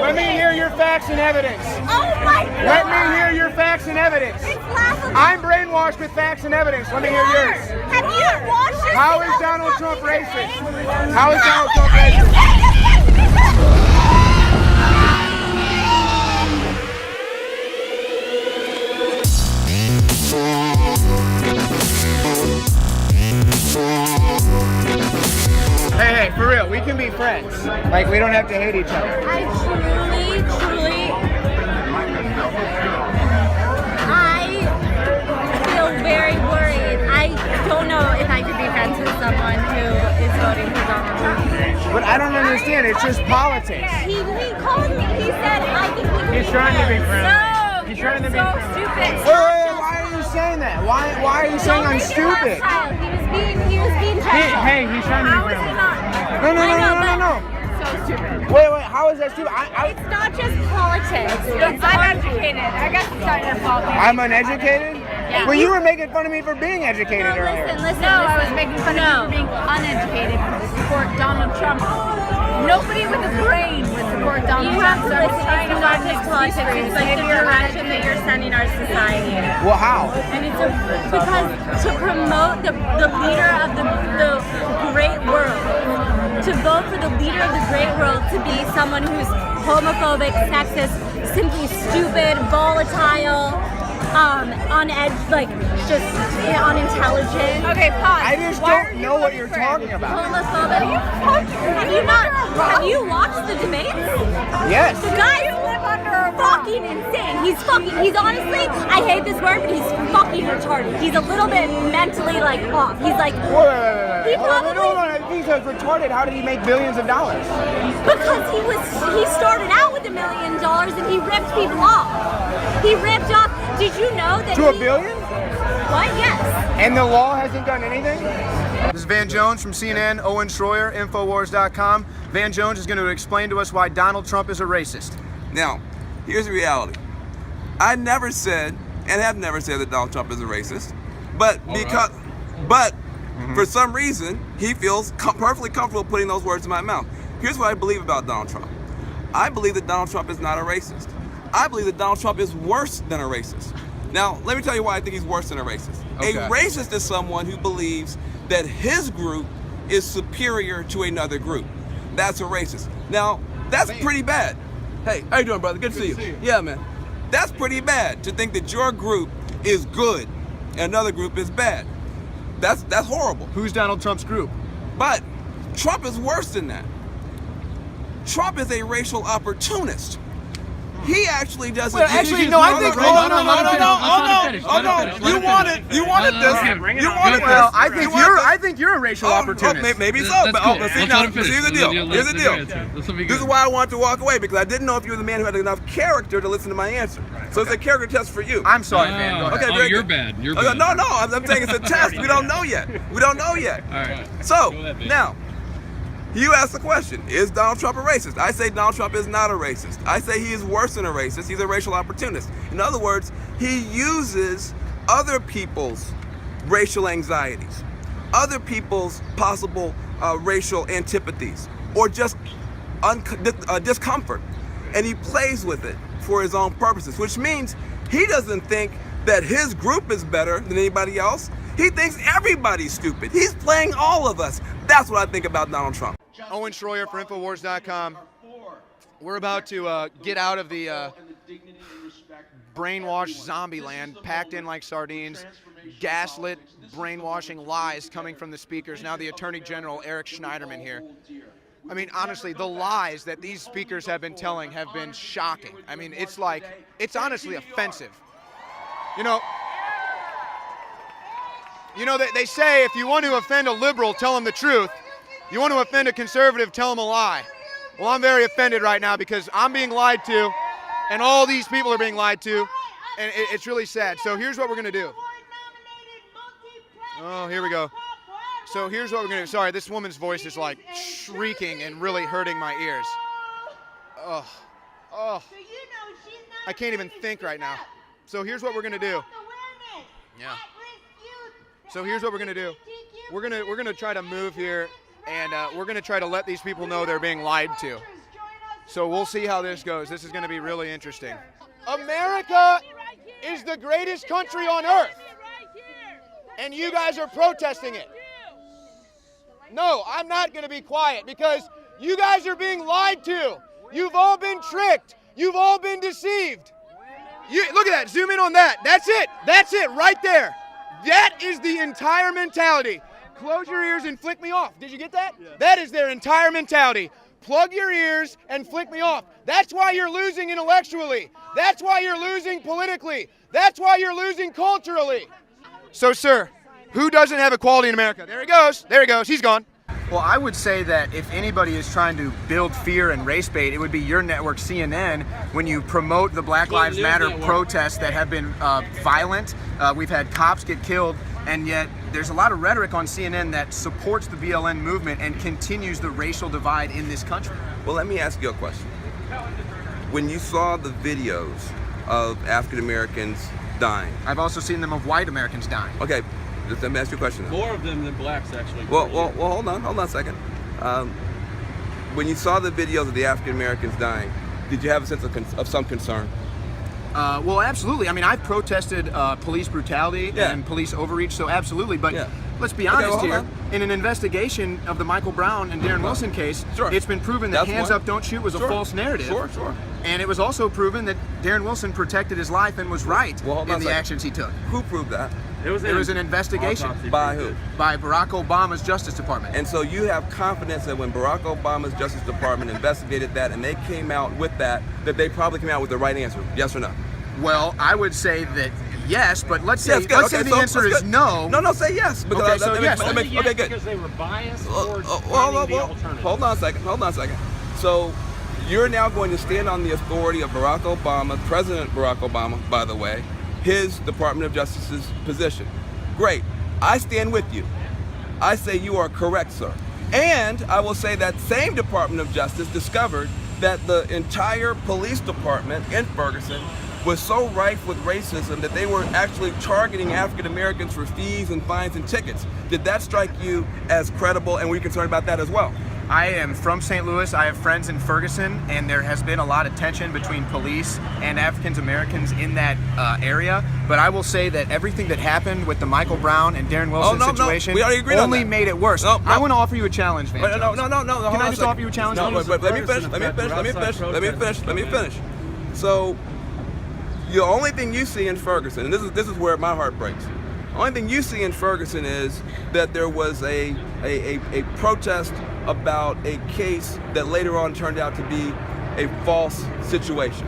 Let me hear your facts and evidence. Oh my God. Let me hear your facts and evidence. It's laughable. I'm brainwashed with facts and evidence. Let me hear yours. Have you watched this? How is Donald Trump racist? How is Donald Trump racist? Hey, for real, we can be friends. Like, we don't have to hate each other. I truly feel very worried. I don't know if I could be friends with someone who is voting for Donald Trump. But I don't understand, it's just politics. He called me, he said, I think we can He's trying to be friends. No, He's trying to be so friends. stupid. Wait, why are you saying that? Why are you saying I'm stupid? He was being child. Hey, he's trying to be How is friends. it not? No. So stupid. Wait, how is that stupid? It's not just politics. I'm educated. I guess it's not your fault. I'm uneducated? Yeah. Well, you were making fun of me for being educated earlier. Listen. No, I was making fun of you for being uneducated to support Donald Trump. Nobody with a brain would support Donald Trump. So it's not just politics. It's like the direction that you're sending our society in. Well, how? And it's because to promote the leader of the great world, to vote for the leader of the great world to be someone who's homophobic, sexist, simply stupid, volatile, on edge, like just unintelligent. Okay, pause. I just don't know what you're talking about. Homophobic. Have you watched the debates? Yes. The guy's fucking insane. He's honestly, I hate this word, but he's fucking retarded. He's a little bit mentally like off. He's like, Wait. Hold on. If he's retarded, how did he make billions of dollars? Because he started out with $1 million and he ripped people off. He ripped off. Did you know that? To $1 billion? What? Yes. And the law hasn't done anything? This is Van Jones from CNN, Owen Shroyer, Infowars.com. Van Jones is going to explain to us why Donald Trump is a racist. Now, here's the reality. I never said, and have never said, that Donald Trump is a racist, but for some reason, he feels perfectly comfortable putting those words in my mouth. Here's what I believe about Donald Trump. I believe that Donald Trump is not a racist. I believe that Donald Trump is worse than a racist. Now, let me tell you why I think he's worse than a racist. Okay. A racist is someone who believes that his group is superior to another group. That's a racist. Now, that's pretty bad. Hey, how you doing, brother? Good to see you. Yeah, man. That's pretty bad, to think that your group is good and another group is bad. That's horrible. Who's Donald Trump's group? But Trump is worse than that. Trump is a racial opportunist. He actually doesn't. Well, actually, no. I think. You wanted this. Well, I think you're a racial opportunist. Maybe so. But here's the deal. This is why I wanted to walk away, because I didn't know if you were the man who had enough character to listen to my answer. So it's a character test for you. I'm sorry, man. Go ahead. Okay, you're bad. You're bad. No. I'm saying it's a test. We don't know yet. All right. So now. You asked the question, is Donald Trump a racist? I say Donald Trump is not a racist. I say he is worse than a racist. He's a racial opportunist. In other words, he uses other people's racial anxieties, other people's possible racial antipathies, or just discomfort, and he plays with it for his own purposes, which means he doesn't think that his group is better than anybody else. He thinks everybody's stupid. He's playing all of us. That's what I think about Donald Trump. Owen Shroyer for Infowars.com. We're about to get out of the brainwashed zombie land, packed in like sardines, gaslit, brainwashing lies coming from the speakers. Now the Attorney General, Eric Schneiderman here. I mean, honestly, the lies that these speakers have been telling have been shocking. I mean, it's honestly offensive. You know, they say if you want to offend a liberal, tell them the truth. You want to offend a conservative, tell them a lie. Well, I'm very offended right now because I'm being lied to, and all these people are being lied to, and it's really sad. So here's what we're going to do. Oh, here we go. So here's what we're going to do. Sorry, this woman's voice is like shrieking and really hurting my ears. Oh. I can't even think right now. So here's what we're going to do. Yeah. So here's what we're going to do. We're going to try to move here, and we're going to try to let these people know they're being lied to. So we'll see how this goes. This is going to be really interesting. America is the greatest country on earth, and you guys are protesting it. No, I'm not going to be quiet because you guys are being lied to. You've all been tricked. You've all been deceived. Look at that. Zoom in on that. That's it. That's it right there. That is the entire mentality. Close your ears and flick me off. Did you get that? Yeah. That is their entire mentality. Plug your ears and flick me off. That's why you're losing intellectually. That's why you're losing politically. That's why you're losing culturally. So, sir, who doesn't have equality in America? There he goes. There he goes. He's gone. Well, I would say that if anybody is trying to build fear and race bait, it would be your network, CNN, when you promote the Black Lives Matter protests that have been violent. We've had cops get killed, and yet there's a lot of rhetoric on CNN that supports the BLM movement and continues the racial divide in this country. Well, let me ask you a question. When you saw the videos of African Americans dying. I've also seen them of white Americans dying. Okay, let me ask you a question then. More of them than blacks, actually. Well, hold on a second. When you saw the videos of the African Americans dying, did you have a sense of some concern? Well, absolutely. I mean, I've protested police brutality and police overreach, so absolutely. But let's be honest here. In an investigation of the Michael Brown and Darren Wilson case, it's been proven that hands up, don't shoot was a false narrative. Sure. And it was also proven that Darren Wilson protected his life and was right in the actions he took. Who proved that? It was an investigation. By who? By Barack Obama's Justice Department. And so you have confidence that when Barack Obama's Justice Department investigated that and they came out with that they probably came out with the right answer, yes or no? Well, I would say that yes, but let's say the answer is no. No, say yes. Because yes. Okay, good. Because they were biased towards the alternative. Hold on a second. So you're now going to stand on the authority of Barack Obama, President Barack Obama, by the way, his Department of Justice's position. Great. I stand with you. I say you are correct, sir. And I will say that same Department of Justice discovered that the entire police department in Ferguson was so rife with racism that they were actually targeting African Americans for fees and fines and tickets. Did that strike you as credible, and were you concerned about that as well? I am from St. Louis. I have friends in Ferguson, and there has been a lot of tension between police and African Americans in that area. But I will say that everything that happened with the Michael Brown and Darren Wilson situation we already agreed only on that. made it worse. No. I want to offer you a challenge, Van. No. Can I just offer you a challenge? No, but let me finish. So, the only thing you see in Ferguson, and this is where my heart breaks. The only thing you see in Ferguson is that there was a protest about a case that later on turned out to be a false situation.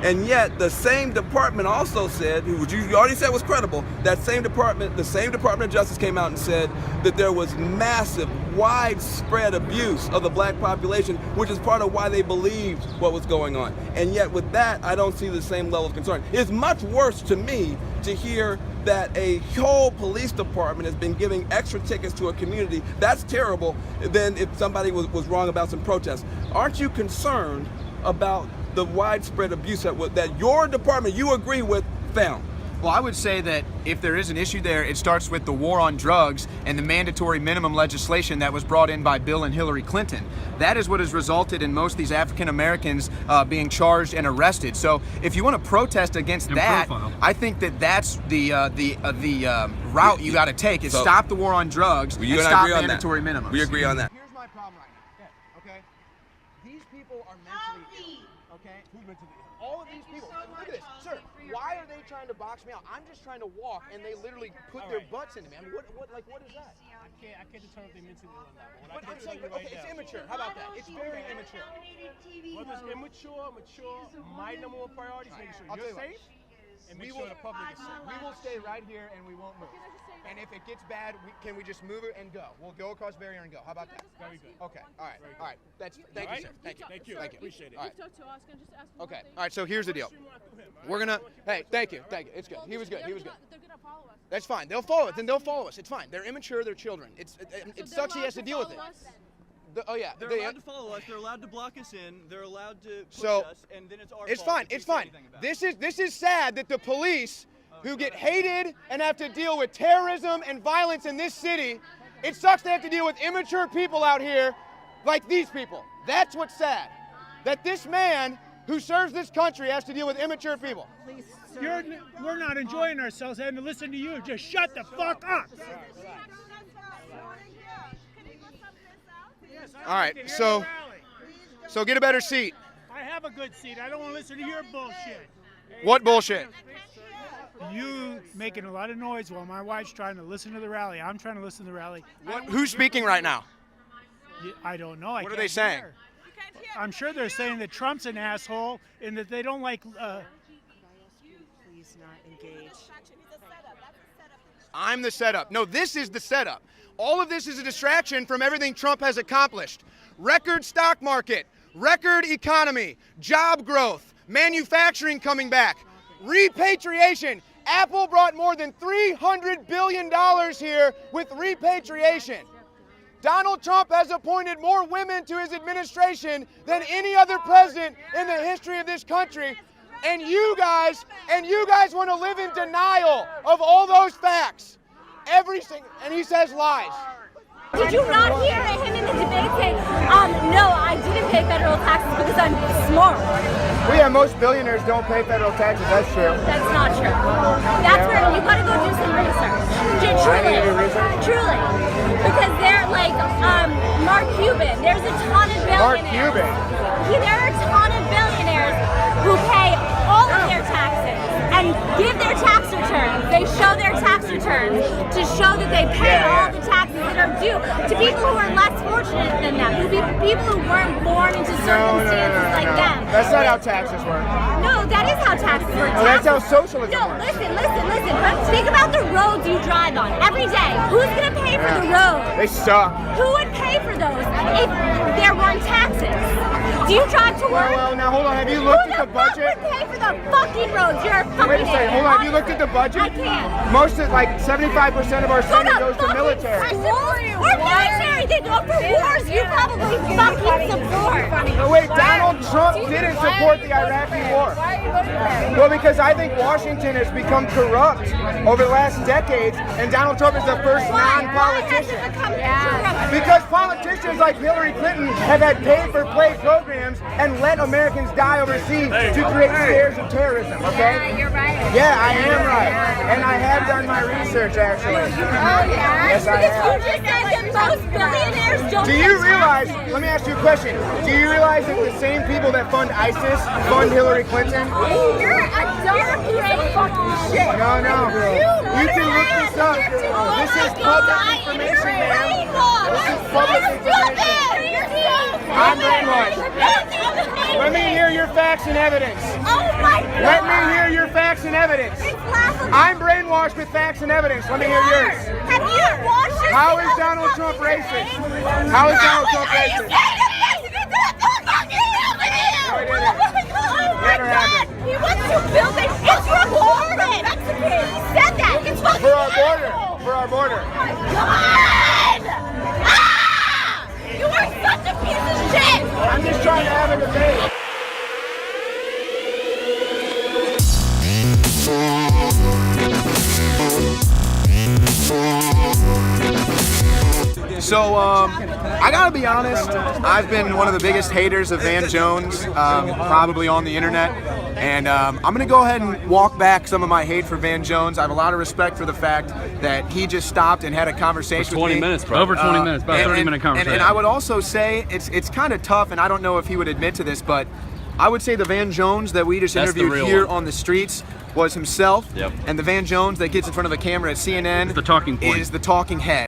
And yet the same department also said, which you already said was credible, the same Department of Justice came out and said that there was massive, widespread abuse of the black population, which is part of why they believed what was going on. And yet with that, I don't see the same level of concern. It's much worse to me to hear that a whole police department has been giving extra tickets to a community. That's terrible than if somebody was wrong about some protests. Aren't you concerned about the widespread abuse that your department, you agree with, found? Well, I would say that if there is an issue there, it starts with the war on drugs and the mandatory minimum legislation that was brought in by Bill and Hillary Clinton. That is what has resulted in most of these African Americans being charged and arrested. So if you want to protest against that, I think that's the route you got to take is stop the war on drugs and stop mandatory minimums. We agree on that. Here's my problem right now. Okay? These people are mentally ill. Okay? Who's mentally ill? All of these people. Look at this. Sir, why are they trying to box me out? I'm just trying to walk, and they literally put their butts into me. I mean, what is that? I can't determine if they're mentally ill or not. But I'm saying, it's immature. How about that? It's very immature. Whether it's immature, mature, my number one priority is making sure you're safe and make sure the public is safe. We will stay right here, and we won't move. And if it gets bad, can we just move it and go? We'll go across the barrier and go. How about that? Very good. Okay. All right. Thank you, sir. Thank you. Appreciate it. All right. Okay. All right. So here's the deal. We're gonna. Hey, thank you. It's good. He was good. They're gonna follow us. That's fine. They'll follow it. Then they'll follow us. It's fine. They're immature. They're children. It sucks. He has to deal with it. They're allowed to follow us. They're allowed to block us in. They're allowed to push us, and then it's our It's fault fine. if we It's say fine. anything about it. This is sad that the police, who get hated and have to deal with terrorism and violence in this city, it sucks they have to deal with immature people out here like these people. That's what's sad. that this man who serves this country has to deal with immature people. We're not enjoying ourselves having to listen to you. Just shut the fuck up. All right, so get a better seat. I have a good seat. I don't want to listen to your bullshit. What bullshit? You making a lot of noise while my wife's trying to listen to the rally. I'm trying to listen to the rally. Who's speaking right now? I don't know. What are they saying? I'm sure they're saying that Trump's an asshole and that they don't like. Please not engage. I'm the setup. No, this is the setup. All of this is a distraction from everything Trump has accomplished. Record stock market, record economy, job growth, manufacturing coming back, repatriation. Apple brought more than $300 billion here with repatriation. Donald Trump has appointed more women to his administration than any other president in the history of this country. And you guys want to live in denial of all those facts. And he says lies. Did you not hear him in the debate say, no, I didn't pay federal taxes because I'm smart? Well, yeah, most billionaires don't pay federal taxes. That's true. That's not true. That's where you gotta go do some research. Truly. Because they're like Mark Cuban. There's a ton of billionaires. Mark Cuban? There are a ton of billionaires who pay all of their taxes and give their tax returns. They show their tax returns to show that they pay all the taxes that are due to people who are less fortunate than them, people who weren't born into circumstances like them. That's not how taxes work. No, that is how taxes work. No, that's how socialism No, works. listen. Think about the roads you drive on every day. Who's gonna pay for the roads? They suck. Who would pay for those if there weren't taxes? Do you drive to work? Well, now hold on. Have you looked at the budget? Who would pay for the fucking roads? You're a fucking Wait a second. idiot. Hold on. Have you looked at the budget? I can't. Most of, like 75% of our spending goes to military. Or military. They go for wars. You probably fucking support. No, wait, Donald Trump didn't support the Iraqi war. Well, because I think Washington has become corrupt over the last decades, and Donald Trump is the first non-politician. Because politicians like Hillary Clinton have had pay-for-play programs and let Americans die overseas to create scares of terrorism, okay? Yeah, you're right. Yeah, I am right. And I have done my research, actually. Yes, I have. You just said that most billionaires don't Do you realize, let me ask you a question, do you realize that the same people that fund ISIS fund Hillary Clinton? You're a dumb piece of fucking shit. No. You can look this up. This is public information, man. This is public information. I'm brainwashed. Let me hear your facts and evidence. Oh my God. Let me hear your facts and evidence. It's laughable. I'm brainwashed with facts and evidence. Let me hear yours. Have you watched this? How is Donald Trump racist? How is Donald Trump racist? No, I didn't. Never happened. He wants to build it. It's recorded. He said that. It's fucking For our border. For our border. Oh my God! Ah! You are such a piece of shit! I'm just trying to have a debate. So, I gotta be honest, I've been one of the biggest haters of Van Jones, probably on the internet, and I'm gonna go ahead and walk back some of my hate for Van Jones. I have a lot of respect for the fact that he just stopped and had a conversation with me. 20 minutes, bro. Over 20 minutes, about 30-minute conversation. And I would also say, it's kind of tough, and I don't know if he would admit to this, but I would say the Van Jones that we just That's the interviewed real here one. on the streets was himself, Yep. and the Van Jones that gets in front of a camera at CNN It's the talking point. is the talking head.